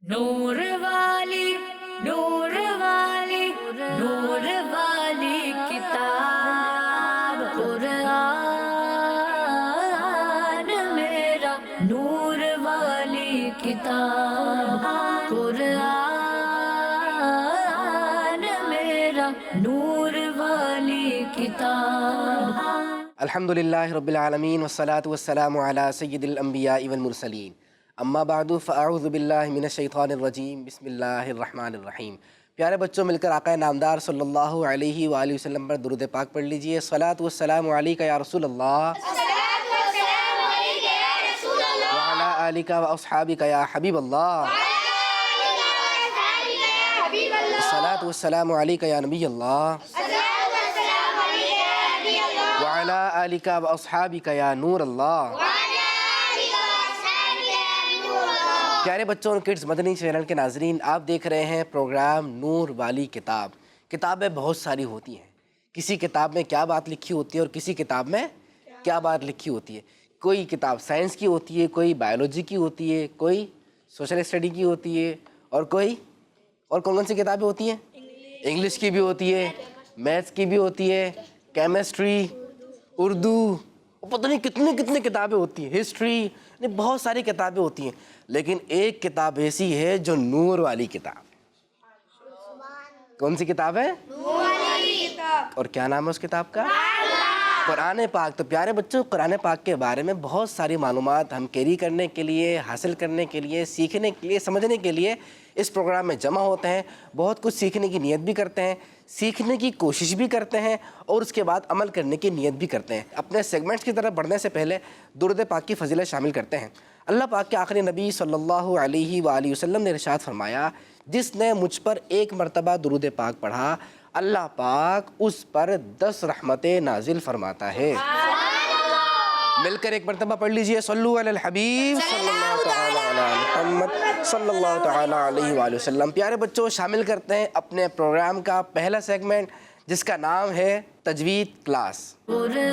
نور والی نور والی نور والی کتاب قرآن میرا نور والی کتاب قرآن میرا نور والی کتاب. الحمدللہ رب العالمین والصلاة والسلام علی سید الانبیاء والمرسلین. اما بعد فاعوذ باللہ من الشیطان الرجیم. بسم اللہ الرحمن الرحیم. پیارے بچوں، مل کر آقا نامدار صلی اللہ علیہ وآلہ وسلم پر درود پاک پڑھ لیجئے. الصلاۃ والسلام علیک یا رسول اللہ وعلی آلک واصحابک یا حبیب اللہ. الصلاۃ والسلام علیک یا نبی اللہ وعلی آلک واصحابک یا نور اللہ. پیارے بچوں اور کڈز مدنی چینل کے ناظرین، آپ دیکھ رہے ہیں پروگرام نور والی کتاب. کتابیں بہت ساری ہوتی ہیں. کسی کتاب میں کیا بات لکھی ہوتی ہے اور کسی کتاب میں کیا بات لکھی ہوتی ہے. کوئی کتاب سائنس کی ہوتی ہے، کوئی بایولوجی کی ہوتی ہے، کوئی سوشل اسٹڈی کی ہوتی ہے، اور کون سی کتابیں ہوتی ہیں؟ انگلش کی بھی ہوتی ہے، میتھس کی بھی ہوتی ہے، کیمسٹری، اردو، پتہ نہیں کتنی کتابیں ہوتی ہیں، ہسٹری، بہت ساری کتابیں ہوتی ہیں. لیکن ایک کتاب ایسی ہے جو نور والی کتاب. کون سی کتاب ہے؟ نور والی کتاب. اور کیا نام ہے اس کتاب کا؟ قرآن پاک. تو پیارے بچوں، قرآن پاک کے بارے میں بہت ساری معلومات ہم کیری کرنے کے لیے، حاصل کرنے کے لیے، سیکھنے کے لیے، سمجھنے کے لیے اس پروگرام میں جمع ہوتے ہیں. بہت کچھ سیکھنے کی نیت بھی کرتے ہیں، سیکھنے کی کوشش بھی کرتے ہیں، اور اس کے بعد عمل کرنے کی نیت بھی کرتے ہیں. اپنے سیگمنٹس کی طرف بڑھنے سے پہلے درود پاک کی فضیلت شامل کرتے ہیں. اللہ پاک کے آخری نبی صلی اللہ علیہ وآلہ وسلم نے ارشاد فرمایا، جس نے مجھ پر ایک مرتبہ درود پاک پڑھا، اللہ پاک اس پر 10 رحمتیں نازل فرماتا ہے. مل کر ایک مرتبہ پڑھ لیجئے، صلو علی الحبیب صلی اللہ تعالی علی محمد صلی اللہ تعالی علیہ وآلہ وسلم. پیارے بچوں، شامل کرتے ہیں اپنے پروگرام کا پہلا سیگمنٹ، جس کا نام ہے تجوید کلاس. قرآن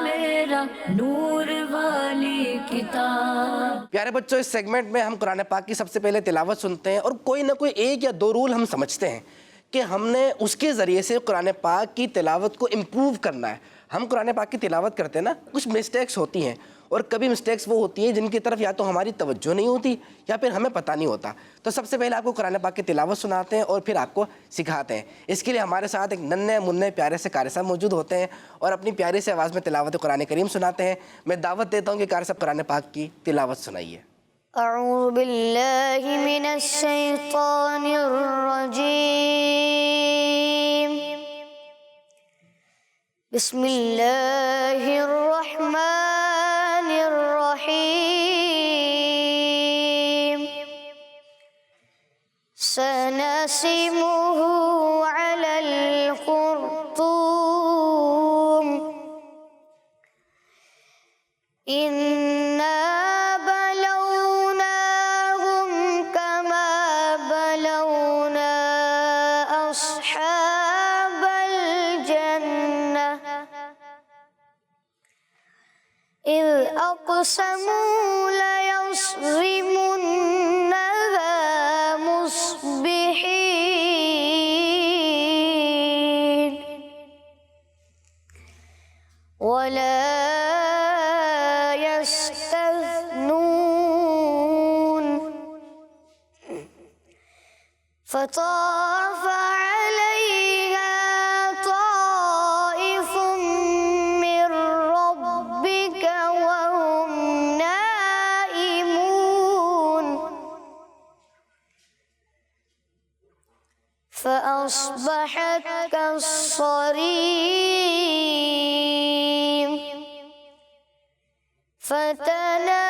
میرا نور والی کتاب. پیارے بچوں، اس سیگمنٹ میں ہم قرآن پاک کی سب سے پہلے تلاوت سنتے ہیں، اور کوئی نہ کوئی ایک یا دو رول ہم سمجھتے ہیں کہ ہم نے اس کے ذریعے سے قرآن پاک کی تلاوت کو امپروو کرنا ہے. ہم قرآن پاک کی تلاوت کرتے ہیں نا، کچھ مسٹیکس ہوتی ہیں، اور کبھی مسٹیکس وہ ہوتی ہیں جن کی طرف یا تو ہماری توجہ نہیں ہوتی یا پھر ہمیں پتہ نہیں ہوتا. تو سب سے پہلے آپ کو قرآن پاک کی تلاوت سناتے ہیں اور پھر آپ کو سکھاتے ہیں. اس کے لیے ہمارے ساتھ ایک ننھے منھے پیارے سے قاری صاحب موجود ہوتے ہیں اور اپنی پیاری سے آواز میں تلاوت قرآن کریم سناتے ہیں. میں دعوت دیتا ہوں کہ قاری صاحب قرآن پاک کی تلاوت سنائیے. اعوذ باللہ من الشیطان الرجیم. بسم اللہ الرحمن الرحیم. سنسمہ علی الخرطوم. إنا بلوناهم كما بلونا أصحاب الجنة إذ أقسموا ليصرمنها مصبحين ولا فطاف عليها طائف من ربك وهم نائمون فأصبحت كالصريم. فتنادوا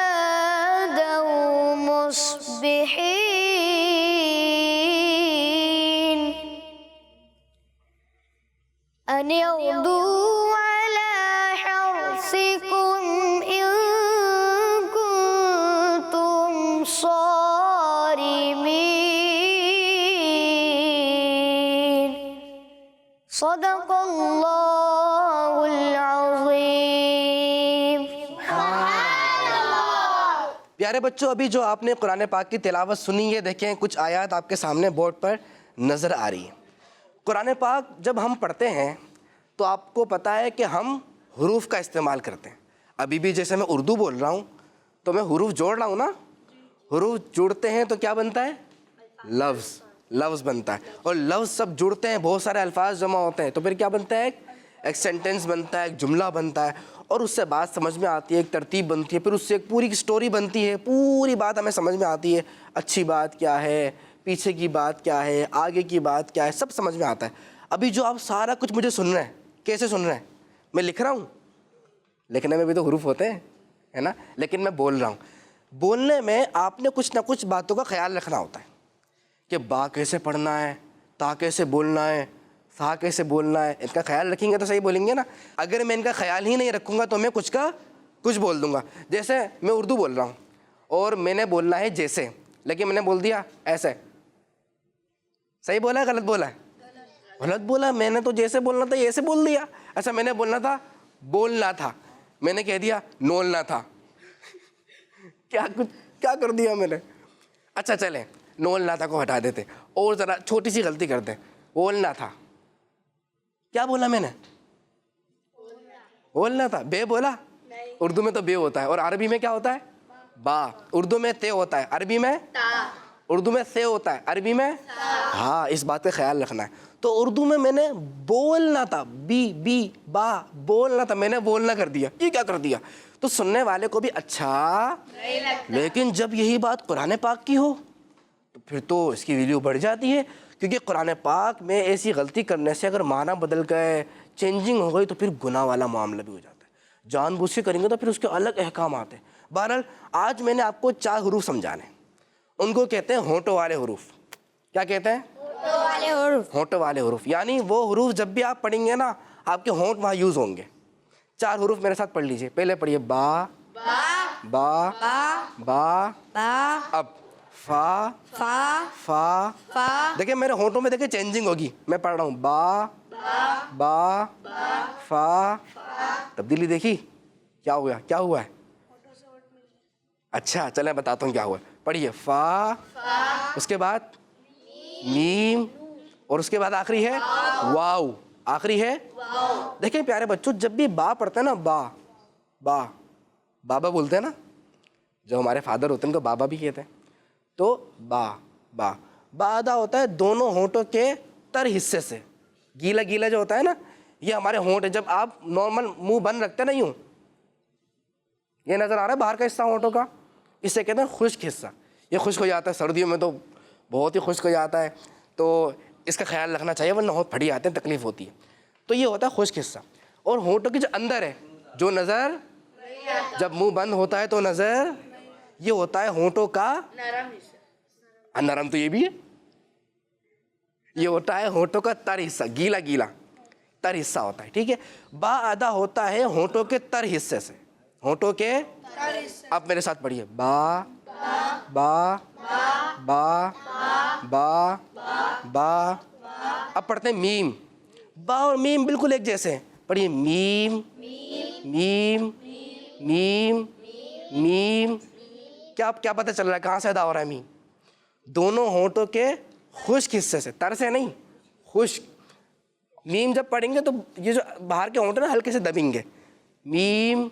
مصبحين أن اغدوا على حرثكم إن كنتم صارمين. صدق اللہ العظیم. پیارے بچوں ابھی جو آپ نے قرآن پاک کی تلاوت سنی ہے دیکھیں کچھ آیات آپ کے سامنے بورڈ پر نظر آ رہی ہیں. قرآن پاک جب ہم پڑھتے ہیں تو آپ کو پتہ ہے کہ ہم حروف کا استعمال کرتے ہیں. ابھی بھی جیسے میں اردو بول رہا ہوں تو میں حروف جوڑ رہا ہوں نا, حروف جڑتے ہیں تو کیا بنتا ہے؟ لفظ بنتا ہے. اور لفظ سب جڑتے ہیں, بہت سارے الفاظ جمع ہوتے ہیں تو پھر کیا بنتا ہے؟ ایک سینٹنس بنتا ہے, ایک جملہ بنتا ہے, اور اس سے بات سمجھ میں آتی ہے, ایک ترتیب بنتی ہے, پھر اس سے ایک پوری سٹوری بنتی ہے, پوری بات ہمیں سمجھ میں آتی ہے, اچھی بات کیا ہے, پیچھے کی بات کیا ہے, آگے کی بات کیا ہے, سب سمجھ میں آتا ہے. ابھی جو آپ سارا کچھ مجھے سن رہے ہیں, کیسے سن رہے ہیں؟ میں لکھ رہا ہوں, لکھنے میں بھی تو حروف ہوتے ہیں ہے نا, لیکن میں بول رہا ہوں. بولنے میں آپ نے کچھ نہ کچھ باتوں کا خیال رکھنا ہوتا ہے کہ با کیسے پڑھنا ہے, تا کیسے بولنا ہے, سا کیسے بولنا ہے. ان کا خیال رکھیں گے تو صحیح بولیں گے نا. اگر میں ان کا خیال ہی نہیں رکھوں گا تو میں کچھ کا کچھ بول دوں گا. جیسے میں اردو بول رہا ہوں اور میں نے بولنا ہے جیسے, لیکن میں نے بول دیا ایسے. صحیح بولا ہے غلط بولا ہے؟ غلط بولا. میں نے تو جیسے بولنا تھا ایسے بول دیا. اچھا میں نے بولنا تھا بولنا تھا, میں نے کہہ دیا نولنا تھا. کیا کر دیا میں نے؟ اچھا چلیں نولنا تھا کو ہٹا دیتے اور ذرا چھوٹی سی غلطی کرتے, بولنا تھا. کیا بولا میں نے؟ بولنا تھا. بے بولا؟ اردو میں تو بے ہوتا ہے, اور عربی میں کیا ہوتا ہے؟ با. اردو میں تے ہوتا ہے, عربی میں اردو میں سے ہوتا ہے, عربی میں ہاں. اس بات کا خیال رکھنا ہے. تو اردو میں نے بولنا تھا, بی با بولنا تھا, میں نے بولنا کر دیا. یہ کیا کر دیا؟ تو سننے والے کو بھی اچھا نہیں لگتا. لیکن جب یہی بات قرآن پاک کی ہو تو پھر تو اس کی ویلیو بڑھ جاتی ہے, کیونکہ قرآن پاک میں ایسی غلطی کرنے سے اگر معنی بدل گئے, چینجنگ ہو گئی, تو پھر گناہ والا معاملہ بھی ہو جاتا ہے. جان بوجھ کے کریں گے تو پھر اس کے الگ احکامات ہیں. بہرحال آج میں نے آپ کو 4 حروف سمجھانے, ان کو کہتے ہیں ہونٹوں والے حروف. کیا کہتے ہیں؟ ہونٹوں والے حروف. یعنی وہ حروف جب بھی آپ پڑھیں گے نا آپ کے ہونٹ وہاں یوز ہوں گے. 4 حروف میرے ساتھ پڑھ لیجئے. پہلے پڑھیے با با با, اب فا فا. دیکھیں میرے ہونٹوں میں دیکھیں چینجنگ ہوگی. میں پڑھ رہا ہوں با با فا, تبدیلی دیکھی کیا ہوا؟ کیا ہوا ہے؟ اچھا چلیں بتاتا ہوں کیا ہوا. پڑھیے فا, اس کے بعد میم, اور اس کے بعد آخری ہے واو. آخری ہے دیکھیں پیارے بچوں, جب بھی با پڑھتے ہیں نا, با بابا بولتے ہیں نا, جو ہمارے فادر ہوتے ہیں ان کو بابا بھی کہتے ہیں. تو با ادا ہوتا ہے دونوں ہونٹوں کے تر حصے سے. گیلا گیلا جو ہوتا ہے نا, یہ ہمارے ہونٹ ہے. جب آپ نارمل منہ بند رکھتے ہیں نا یوں, یہ نظر آ رہا ہے باہر کا حصہ ہونٹوں کا, اسے کہتے ہیں خشک حصہ. یہ خشک ہو جاتا ہے سردیوں میں, تو بہت ہی خشک ہو جاتا ہے, تو اس کا خیال رکھنا چاہیے ورنہ ہونٹ پھٹ جاتے ہیں, تکلیف ہوتی ہے. تو یہ ہوتا ہے خشک حصہ. اور ہونٹوں کے جو اندر ہے, جو نظر جب منہ بند ہوتا ہے تو نظر, یہ ہوتا ہے ہونٹوں کا نرم حصہ. نرم تو یہ بھی ہے. یہ ہوتا ہے ہونٹوں کا تر حصہ, گیلا گیلا تر حصہ ہوتا ہے. ٹھیک ہے. با ادا ہوتا ہے ہونٹوں کے تر حصے سے, ہونٹوں کے. اب میرے ساتھ پڑھیے با با با با با. اب پڑھتے ہیں میم. با اور میم بالکل ایک جیسے ہیں. پڑھیے میم میم میم میم. کیا پتہ چل رہا ہے کہاں سے ادا ہو رہا ہے میم؟ دونوں ہونٹوں کے خشک حصے سے, تر سے نہیں, خشک. میم جب پڑھیں گے تو یہ جو باہر کے ہونٹ ہیں نا ہلکے سے دبیں گے. میم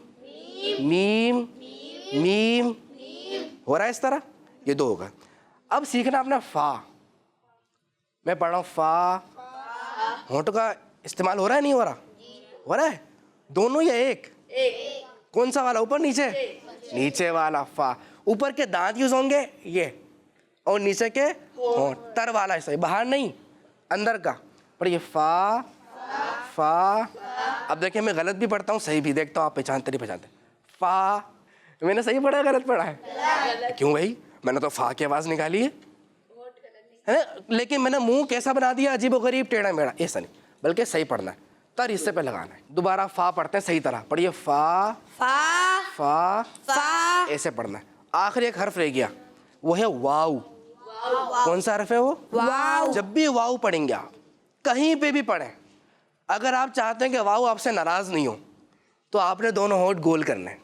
میم میم ہو رہا ہے اس طرح, یہ 2 ہوگا. اب سیکھنا اپنا فا. میں پڑھ رہا ہوں فا, ہونٹوں کا استعمال ہو رہا ہے نہیں ہو رہا؟ ہو رہا ہے. دونوں یا ایک؟ کون سا والا, اوپر نیچے؟ نیچے والا فا. اوپر کے دانت یوز ہوں گے یہ, اور نیچے کے ہونٹ, تر والا حصہ, باہر نہیں اندر کا. پڑھیے فا فا. اب دیکھیں میں غلط بھی پڑھتا ہوں صحیح بھی, دیکھتا ہوں آپ پہچانتے نہیں پہچانتے. فا, میں نے صحیح پڑھا ہے غلط پڑھا ہے؟ کیوں بھائی, میں نے تو فا کی آواز نکالی ہے, لیکن میں نے منہ کیسا بنا دیا, عجیب و غریب, ٹیڑھا میڑھا. ایسا نہیں, بلکہ صحیح پڑھنا ہے, تر حصے پہ لگانا ہے. دوبارہ فا پڑھتے ہیں صحیح طرح. پڑھیے فا فا, ایسے پڑھنا ہے. آخری ایک حرف رہ گیا, وہ ہے واو. کون سا حرف ہے وہ؟ واو. جب بھی واو پڑھیں گے آپ, کہیں پہ بھی پڑھیں, اگر آپ چاہتے ہیں کہ واو آپ سے ناراض نہیں ہو تو آپ نے دونوں ہونٹ گول کرنے ہیں.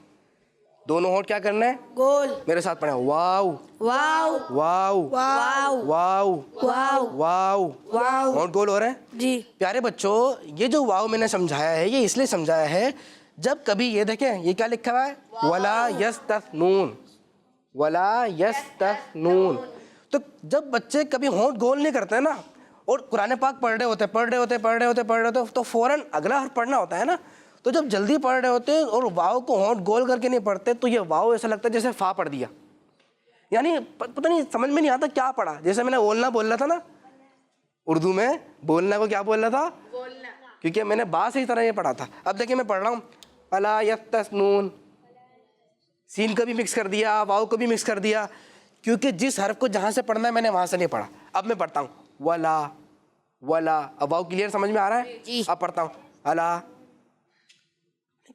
دونوں ہونٹ کیا کرنا ہے؟ گول. میرے ساتھ پڑھیں. واو واو. واو واو. واو واو. واو. واو. ہونٹ گول ہو رہے ہیں. جی. پیارے بچوں یہ جو واو میں نے سمجھایا ہے یہ اس لیے سمجھایا ہے جب کبھی یہ دیکھیں یہ کیا لکھا ہوا ہے ولا یستثنون ولا یستثنون. تو جب بچے کبھی ہونٹ گول نہیں کرتے نا اور قرآن پاک پڑھ رہے ہوتے تو فوراً اگلا حرف پڑھنا ہوتا ہے نا. تو جب جلدی پڑھ رہے ہوتے اور واو کو ہونٹ گول کر کے نہیں پڑھتے تو یہ واو ایسا لگتا ہے جیسے فا پڑھ دیا. یعنی پتہ نہیں سمجھ میں نہیں آتا کیا پڑھا. جیسے میں نے اولنا بولنا تھا نا اردو میں بولنا کو کیا بولنا تھا کیونکہ میں نے با سے ہی طرح یہ پڑھا تھا. اب دیکھیں میں پڑھ رہا ہوں الا یستثنون سین کو بھی مکس کر دیا واو کو بھی مکس کر دیا کیونکہ جس حرف کو جہاں سے پڑھنا ہے میں نے وہاں سے نہیں پڑھا. اب میں پڑھتا ہوں ولا ولا. اب واو کلیئر سمجھ میں آ رہا ہے. اب پڑھتا ہوں الا.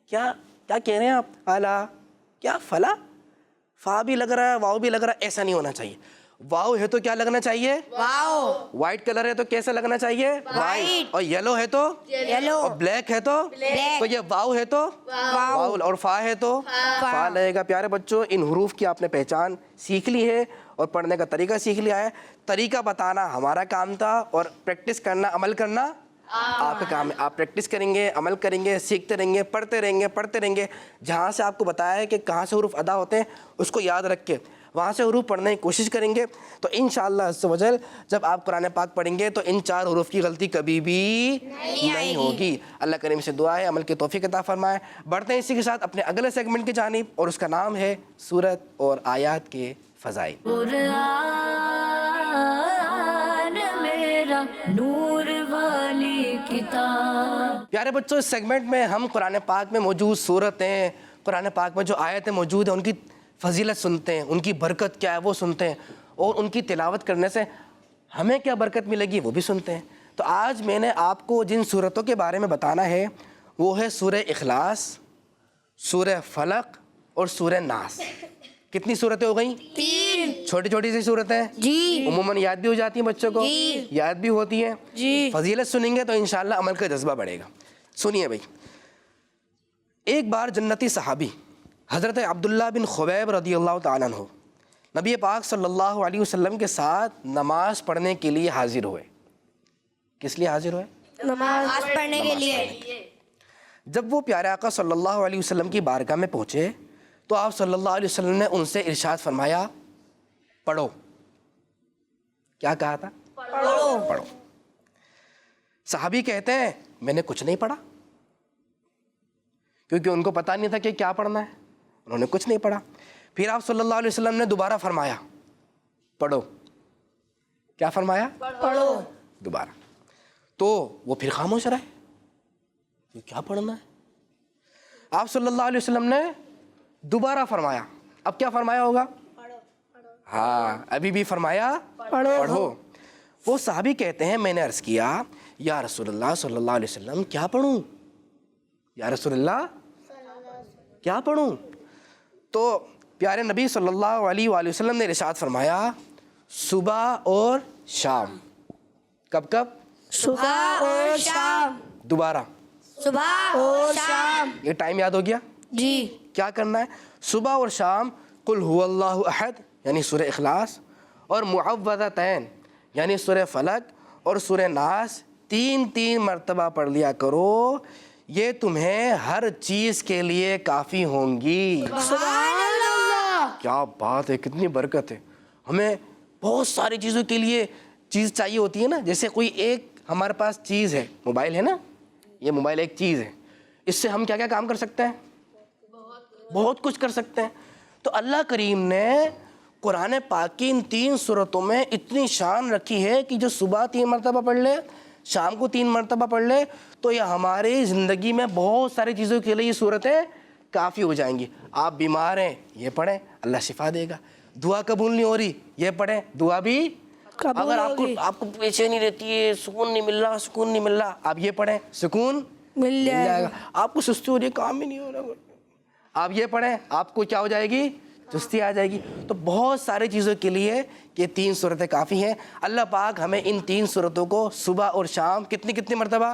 کیا کہہ رہے ہیں آپ؟ الا کیا فلا فا بھی لگ رہا ہے واو بھی لگ رہا ہے. ایسا نہیں ہونا چاہیے. واو ہے تو کیا لگنا چاہیے؟ واو. وائٹ کلر ہے تو کیسا لگنا چاہیے؟ وائٹ. اور یلو ہے تو یلو. اور بلیک ہے تو تو یہ واو ہے تو واو اور فا ہے تو فا لگے گا. پیارے بچوں ان حروف کی آپ نے پہچان سیکھ لی ہے اور پڑھنے کا طریقہ سیکھ لیا ہے. طریقہ بتانا ہمارا کام تھا اور پریکٹس کرنا عمل کرنا آپ کا کام ہے. آپ پریکٹس کریں گے عمل کریں گے سیکھتے رہیں گے پڑھتے رہیں گے. جہاں سے آپ کو بتایا ہے کہ کہاں سے حروف ادا ہوتے ہیں اس کو یاد رکھ کے وہاں سے حروف پڑھنے کی کوشش کریں گے تو انشاءاللہ عز و جل جب آپ قرآن پاک پڑھیں گے تو ان 4 حروف کی غلطی کبھی بھی نہیں ہوگی. اللہ کریم سے دعا ہے عمل کی توفیق عطا فرمائے. بڑھتے ہیں اسی کے ساتھ اپنے اگلے سیگمنٹ کی جانب اور اس کا نام ہے سورت اور آیات کے فضائل. قرآن میرا نور والی کتاب. پیارے بچوں اس سیگمنٹ میں ہم قرآن پاک میں موجود صورتیں قرآن پاک میں جو آیتیں موجود ہیں ان کی فضیلت سنتے ہیں ان کی برکت کیا ہے وہ سنتے ہیں اور ان کی تلاوت کرنے سے ہمیں کیا برکت ملے گی وہ بھی سنتے ہیں. تو آج میں نے آپ کو جن صورتوں کے بارے میں بتانا ہے وہ ہے سورہ اخلاص سورہ فلق اور سورہ ناس. کتنی صورتیں ہو گئیں؟ 3. چھوٹی چھوٹی سی صورتیں جی. عموماً یاد بھی ہو جاتی ہیں بچوں کو یاد بھی ہوتی ہیں. جی. فضیلت سنیں گے تو انشاءاللہ عمل کا جذبہ بڑھے گا. سنیے بھائی. ایک بار جنتی صحابی حضرت عبداللہ بن خبیب رضی اللہ تعالیٰ عنہ نبی پاک صلی اللہ علیہ وسلم کے ساتھ نماز پڑھنے کے لیے حاضر ہوئے. کس لیے حاضر ہوئے؟ نماز پڑھنے کے لیے. جب وہ پیارے آقا صلی اللہ علیہ وسلم کی بارگاہ میں پہنچے تو آپ صلی اللہ علیہ وسلم نے ان سے ارشاد فرمایا پڑھو. کیا کہا تھا؟ پڑھو. صحابی کہتے ہیں میں نے کچھ نہیں پڑھا کیونکہ ان کو پتہ نہیں تھا کہ کیا پڑھنا ہے. انہوں نے کچھ نہیں پڑھا. پھر آپ صلی اللہ علیہ وسلم نے دوبارہ فرمایا پڑھو. کیا فرمایا؟ پڑھو. دوبارہ. تو وہ پھر خاموش رہے کہ کیا پڑھنا ہے. آپ صلی اللہ علیہ وسلم نے دوبارہ فرمایا. اب کیا فرمایا ہوگا؟ ہاں ابھی بھی فرمایا پڑھو. وہ صحابی کہتے ہیں میں نے عرض کیا یا رسول اللہ صلی اللہ علیہ وسلم کیا پڑھوں؟ یا رسول اللہ کیا پڑھوں؟ تو پیارے نبی صلی اللہ علیہ وآلہ وسلم نے ارشاد فرمایا صبح اور شام. کب کب؟ صبح اور شام. دوبارہ صبح اور شام. یہ ٹائم یاد ہو گیا؟ جی. کیا کرنا ہے؟ صبح اور شام قل هو اللہ احد یعنی سورہ اخلاص اور معوذتین یعنی سورہ فلق اور سورہ ناس 3 مرتبہ پڑھ لیا کرو. یہ تمہیں ہر چیز کے لیے کافی ہوں گی. سبحان اللہ. کیا بات ہے کتنی برکت ہے. ہمیں بہت ساری چیزوں کے لیے چیز چاہیے ہوتی ہے نا. جیسے کوئی ایک ہمارے پاس چیز ہے موبائل ہے نا. یہ موبائل ایک چیز ہے. اس سے ہم کیا کیا کام کر سکتے ہیں؟ بہت کچھ کر سکتے ہیں. تو اللہ کریم نے قرآن پاک کی ان 3 صورتوں میں اتنی شان رکھی ہے کہ جو صبح 3 مرتبہ پڑھ لے شام کو 3 مرتبہ پڑھ لے تو یہ ہماری زندگی میں بہت ساری چیزوں کے لیے یہ صورتیں کافی ہو جائیں گی. آپ بیمار ہیں یہ پڑھیں اللہ شفا دے گا. دعا قبول نہیں ہو رہی یہ پڑھیں دعا بھی اگر آپ کو بےچینی رہتی ہے سکون نہیں مل رہا آپ یہ پڑھیں سکون مل جائے گا. آپ کو سستی ہو رہی ہے کام ہی نہیں ہو رہا آپ یہ پڑھیں آپ کو کیا ہو جائے گی چستی آ جائے گی. تو بہت ساری چیزوں کے لیے یہ 3 صورتیں کافی ہیں. اللہ پاک ہمیں ان 3 صورتوں کو صبح اور شام کتنی مرتبہ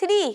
3,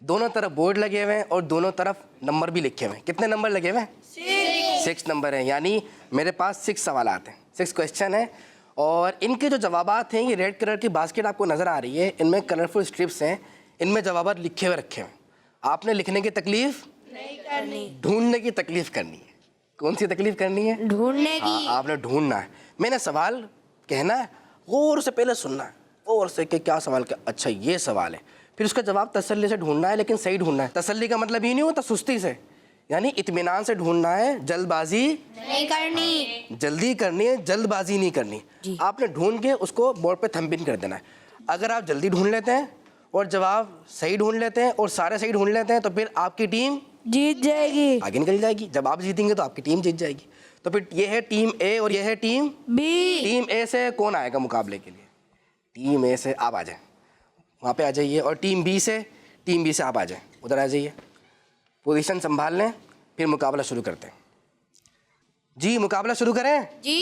دونوں طرف بورڈ لگے ہوئے ہیں اور دونوں طرف نمبر بھی لکھے ہوئے ہیں. کتنے نمبر لگے ہوئے ہیں؟ 6 نمبر ہیں. یعنی میرے پاس 6 سوالات ہیں, 6 کویشچن ہیں, اور ان کے جو جوابات ہیں یہ ریڈ کلر کی باسکٹ آپ کو نظر آ رہی ہے, ان میں کلرفل اسٹرپس ہیں, ان میں جوابات لکھے ہوئے رکھے ہوئے ہیں. آپ نے لکھنے کی تکلیف نہیں کرنی, ڈھونڈنے کی تکلیف کرنی ہے. کون سی تکلیف کرنی ہے؟ ڈھونڈنے کی. آپ نے ڈھونڈنا ہے. میں نے سوال کہنا ہے, غور سے پہلے سننا ہے, غور سے کہ کیا سوال کیا, اچھا یہ سوال ہے, پھر اس کا جواب تسلی سے ڈھونڈنا ہے, لیکن صحیح ڈھونڈنا ہے. تسلی کا مطلب یہ نہیں ہوتا سستی سے, یعنی اطمینان سے ڈھونڈنا ہے, جلد بازی نہیں کرنی. جلدی کرنی ہے, جلد بازی نہیں کرنی. آپ نے ڈھونڈ کے اس کو بورڈ پہ تھم پن کر دینا ہے. اگر آپ جلدی ڈھونڈ لیتے ہیں اور جواب صحیح ڈھونڈ لیتے ہیں اور سارے صحیح ڈھونڈ لیتے ہیں تو پھر آپ کی ٹیم جیت جائے گی. آگے نکل جائے گی. جب آپ جیتیں گے تو آپ کی ٹیم جیت جائے گی. تو پھر یہ ہے ٹیم اے اور یہ ہے ٹیم بی. ٹیم اے سے کون آئے گا مقابلے کے لیے؟ ٹیم اے سے آپ آ جائیں, وہاں پہ آ جائیے. اور ٹیم بی سے آپ آ جائیں, ادھر آ جائیے, پوزیشن سنبھال لیں, پھر مقابلہ شروع کرتے ہیں. جی مقابلہ شروع کریں. جی.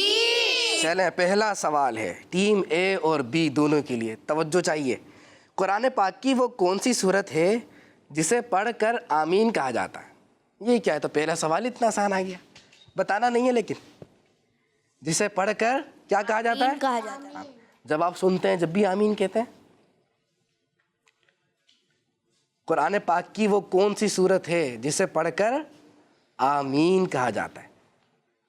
چلیں, پہلا سوال ہے ٹیم اے اور بی دونوں کے لیے. توجہ چاہیے. قرآن پاک کی وہ کون سی صورت ہے جسے پڑھ کر آمین کہا جاتا ہے؟ یہ کیا ہے؟ تو پہلا سوال اتنا آسان آ گیا, بتانا نہیں ہے, لیکن جسے پڑھ کر کیا کہا جاتا ہے؟ کہا جاتا ہے. جب آپ سنتے ہیں جب بھی آمین کہتے ہیں. قرآن پاک کی وہ کون سی صورت ہے جسے پڑھ کر آمین کہا جاتا ہے؟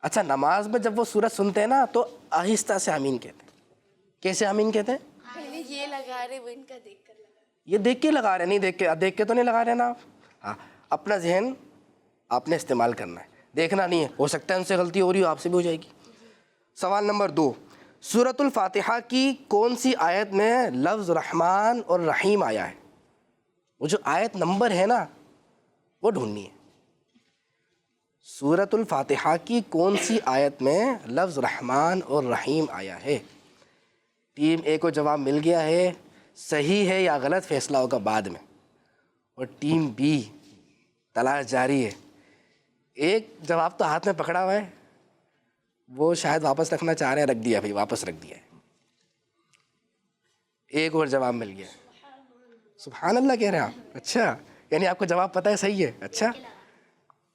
اچھا, نماز میں جب وہ صورت سنتے ہیں نا تو آہستہ سے آمین کہتے ہیں. کیسے آمین کہتے ہیں؟ یہ لگا رہے, وہ ان کا دیکھ کر لگا. یہ دیکھ کے لگا رہے, نہیں دیکھ کے تو نہیں لگا رہے نا آپ. ہاں, اپنا ذہن آپ نے استعمال کرنا ہے, دیکھنا نہیں ہے. ہو سکتا ہے ان سے غلطی ہو رہی ہو, آپ سے بھی ہو جائے گی. سوال نمبر 2, سورۃ الفاتحہ کی کون سی آیت میں لفظ رحمان اور رحیم آیا ہے؟ وہ جو آیت نمبر ہے نا وہ ڈھونڈنی ہے. سورۃ الفاتحہ کی کون سی آیت میں لفظ رحمان اور رحیم آیا ہے؟ ٹیم اے کو جواب مل گیا ہے, صحیح ہے یا غلط فیصلہ ہوگا بعد میں. اور ٹیم بی تلاش جاری ہے. ایک جواب تو ہاتھ میں پکڑا ہوا ہے, وہ شاید واپس رکھنا چاہ رہے ہیں, رکھ دیا بھائی, واپس رکھ دیا ہے. ایک اور جواب مل گیا. سبحان اللہ کہہ رہے ہیں آپ. اچھا, یعنی آپ کو جواب پتہ ہے صحیح ہے. اچھا,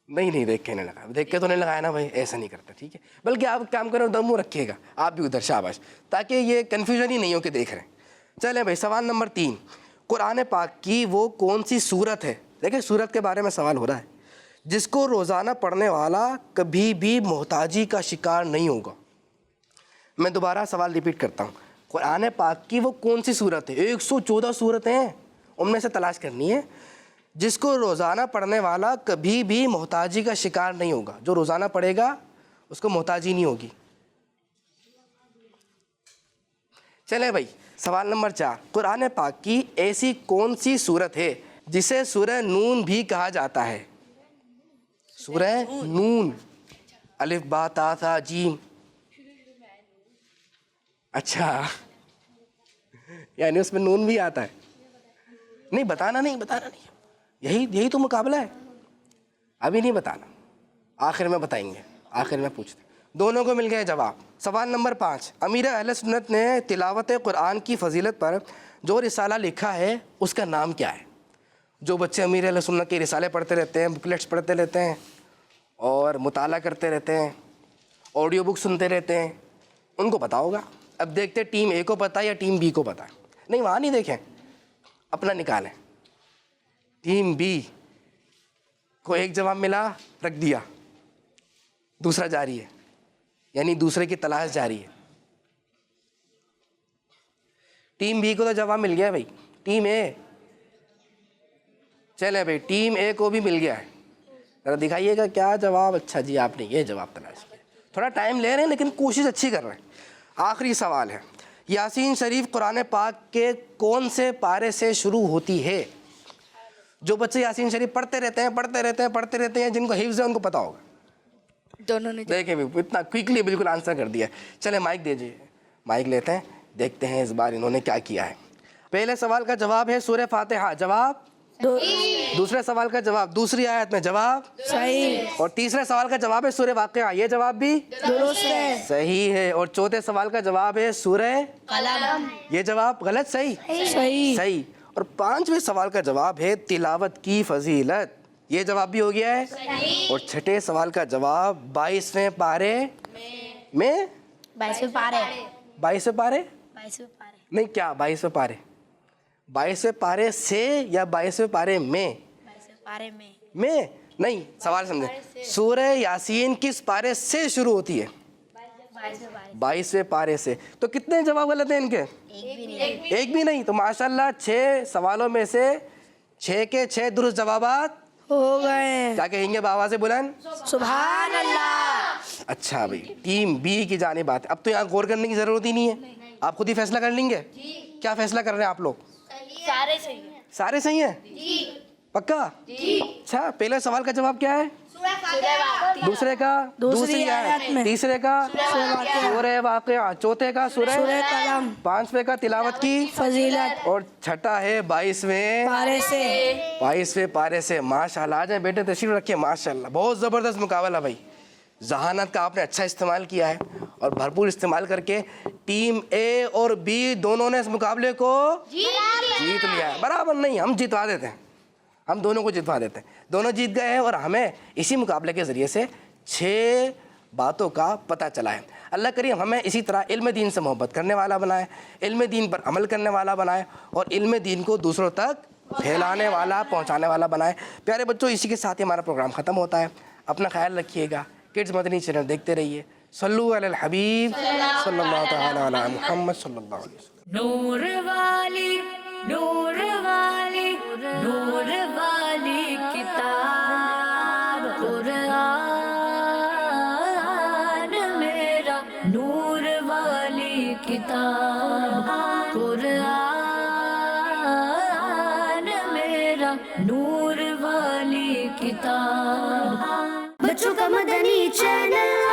نہیں دیکھ کے نہیں لگایا, دیکھ کے تو نہیں لگایا نا بھائی, ایسا نہیں کرتا. ٹھیک ہے, بلکہ آپ کام کریں دم منہ رکھیے گا آپ بھی ادھر, شاباش, تاکہ یہ کنفیوژن ہی نہیں ہو کہ دیکھ رہے ہیں. چلیں بھائی, سوال نمبر 3, قرآن پاک کی وہ کون سی صورت ہے, دیکھیں صورت کے بارے میں سوال ہو رہا ہے, جس کو روزانہ پڑھنے والا کبھی بھی محتاجی کا شکار نہیں ہوگا؟ میں دوبارہ سوال ریپیٹ کرتا ہوں. قرآن پاک کی وہ کون سی صورت ہے؟ 114 صورتیں ہیں, ان میں سے تلاش کرنی ہے جس کو روزانہ پڑھنے والا کبھی بھی محتاجی کا شکار نہیں ہوگا. جو روزانہ پڑھے گا اس کو محتاجی نہیں ہوگی. چلیں بھائی, سوال نمبر 4, قرآن پاک کی ایسی کون سی صورت ہے جسے سورہ نون بھی کہا جاتا ہے؟ سورہ نون, الف با تا ثا جیم. اچھا, یعنی اس میں نون بھی آتا ہے؟ نہیں, بتانا نہیں, یہی تو مقابلہ ہے. ابھی نہیں بتانا, آخر میں بتائیں گے, آخر میں پوچھتے. دونوں کو مل گئے جواب. سوال نمبر 5, امیر اہل سنت نے تلاوت قرآن کی فضیلت پر جو رسالہ لکھا ہے اس کا نام کیا ہے؟ جو بچے امیر اہل سنت کے رسالے پڑھتے رہتے ہیں, بکلیٹس پڑھتے رہتے ہیں اور مطالعہ کرتے رہتے ہیں, آڈیو بک سنتے رہتے ہیں, ان کو پتہ ہوگا. اب دیکھتے ٹیم اے کو پتہ یا ٹیم بی کو پتہ. نہیں, وہاں نہیں دیکھیں, اپنا نکالیں. ٹیم بی کو ایک جواب ملا, رکھ دیا, دوسرا جاری ہے, یعنی دوسرے کی تلاش جاری ہے. ٹیم بی کو تو جواب مل گیا بھائی. ٹیم اے, چلے بھائی, ٹیم اے کو بھی مل گیا ہے. ذرا دکھائیے گا کیا جواب. اچھا جی, آپ نے یہ جواب تلاش کیا. تھوڑا ٹائم لے رہے ہیں لیکن کوشش اچھی کر رہے ہیں. آخری سوال ہے, یاسین شریف قرآن پاک کے کون سے پارے سے شروع ہوتی ہے؟ جو بچے یاسین شریف پڑھتے رہتے ہیں, جن کو حفظ ہے ان کو پتہ ہوگا. دونوں نے دیکھیں اتنا کوئکلی بالکل آنسر کر دیا. چلیں مائک دیجیے, مائک لیتے ہیں, دیکھتے ہیں اس بار انہوں نے کیا کیا ہے. پہلے سوال کا جواب ہے سورہ فاتحہ, جواب دوسرے سوال کا جواب دوسری آیت میں, جواب صحیح. اور تیسرے سوال کا جواب ہے سورہ واقعہ, یہ جواب بھی درست ہے. صحیح ہے. اور چوتھے سوال کا جواب ہے سورہ قلم. یہ جواب غلط, صحیح صحیح. صحیح. اور 5ویں سوال کا جواب ہے تلاوت کی فضیلت. یہ جواب بھی ہو گیا ہے. اور 6ٹھے سوال کا جواب 22ویں پارے میں 22ویں پارے 22ویں پارے نہیں کیا 22ویں پارے 22ویں پارے سے یا 22ویں پارے میں نہیں سوال سمجھے. سورہ یاسین کس پارے سے شروع ہوتی ہے؟ 22ویں پارے سے. تو کتنے جواب غلط ہیں ان کے؟ ایک بھی نہیں. تو ماشاءاللہ 6 سوالوں میں سے 6 کے 6 درست جوابات ہو گئے. کیا کہیں گے بابا سے بلند؟ سبحان اللہ. اچھا بھائی ٹیم بی کی جانب بات ہے. اب تو یہاں غور کرنے کی ضرورت ہی نہیں ہے, آپ خود ہی فیصلہ کر لیں گے. کیا فیصلہ کر رہے ہیں آپ لوگ؟ سارے صحیح ہیں پکا؟ اچھا پہلے سوال کا جواب کیا ہے؟ دوسرے کا دوسری آیت میں, تیسرے کا سورہ واقعہ, چوتھے کا سورہ قلم, 5ویں کا تلاوت کی فضیلت, اور 6ٹھا ہے 22ویں پارے سے. 22ویں پارے سے. ماشاءاللہ آ جائیں بیٹے تشریف رکھیں. ماشاءاللہ بہت زبردست مقابلہ بھائی. ذہانت کا آپ نے اچھا استعمال کیا ہے اور بھرپور استعمال کر کے ٹیم اے اور بی دونوں نے اس مقابلے کو جیت لیا ہے. برابر نہیں, ہم جتوا دیتے ہیں, ہم دونوں کو جتوا دیتے ہیں. دونوں جیت گئے ہیں اور ہمیں اسی مقابلے کے ذریعے سے 6 باتوں کا پتہ چلا ہے. اللہ کریم ہمیں اسی طرح علم دین سے محبت کرنے والا بنائے, علم دین پر عمل کرنے والا بنائے اور علم دین کو دوسروں تک پھیلانے والا, پہنچانے والا بنائے. پیارے بچوں, اسی کے ساتھ ہی ہمارا پروگرام ختم ہوتا ہے. اپنا خیال رکھیے گا. کڈز مدنی چینل دیکھتے رہیے. صلو علی الحبیب صلی اللہ تعالی علی محمد صلی اللہ علیہ وسلم. نور والی نور والی نور والی کتاب قرآن میرا, نور والی کتاب قرآن میرا, نور والی کتاب. بچوں کا مدنی چینل